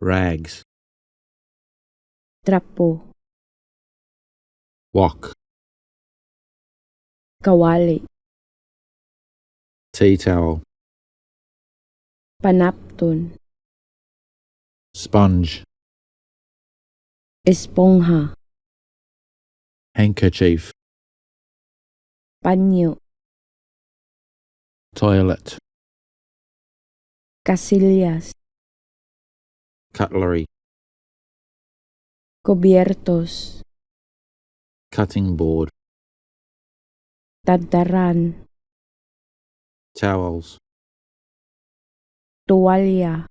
rags, trapo, wok, kawali, tea towel, panapton, sponge, espongha, handkerchief, panyo, toilet, casillas, cutlery, cubiertos, cutting board, tadtaran, towels, tuwalya,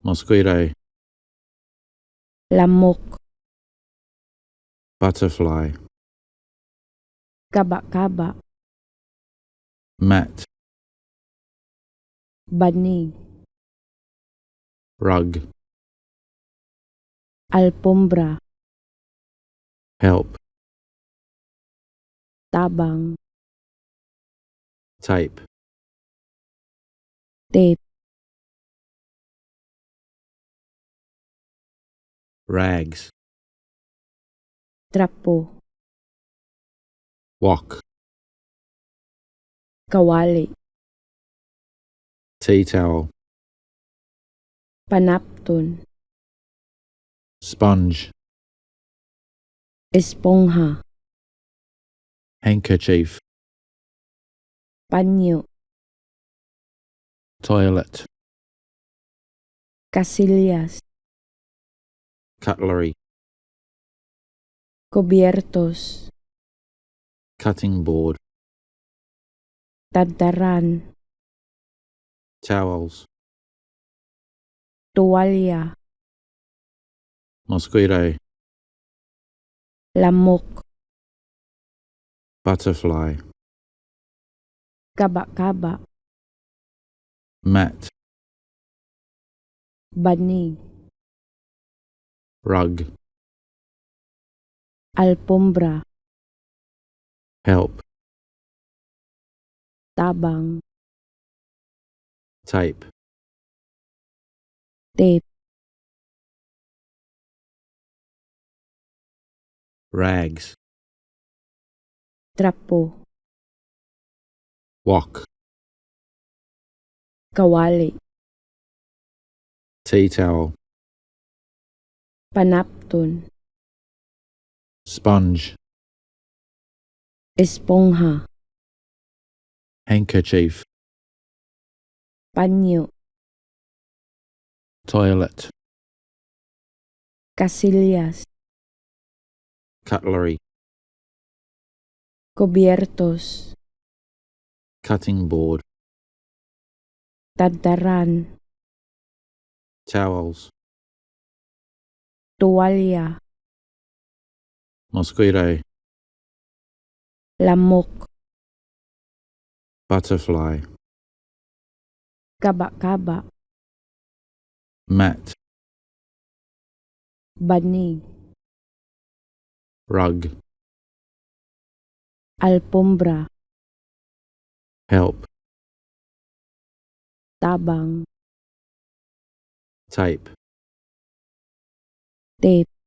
mosquito, lamok, butterfly, kaba-kaba, mat, banig, rug, alpombra, help, tabang, tape, tape, rags, trapo, wok, kawali, tea towel, panapton, sponge, espongha, handkerchief, panyo, toilet, casillas, cutlery, cubiertos, cutting board, tadtaran, towels, tuwalya, mosquito, lamok, butterfly, kaba-kaba, mat, banig, rug, alpombra, help, tabang, tape, tape, rags, trapo, wok, kawali, tea towel, panapton, sponge, espongha, handkerchief, panyo, toilet, casillas, cutlery, cubiertos, cutting board, tadtaran, towels, tuwalya, mosquito, lamok, butterfly, kaba-kaba, mat, banig, rug, alpombra, help, tabang, tape, tape.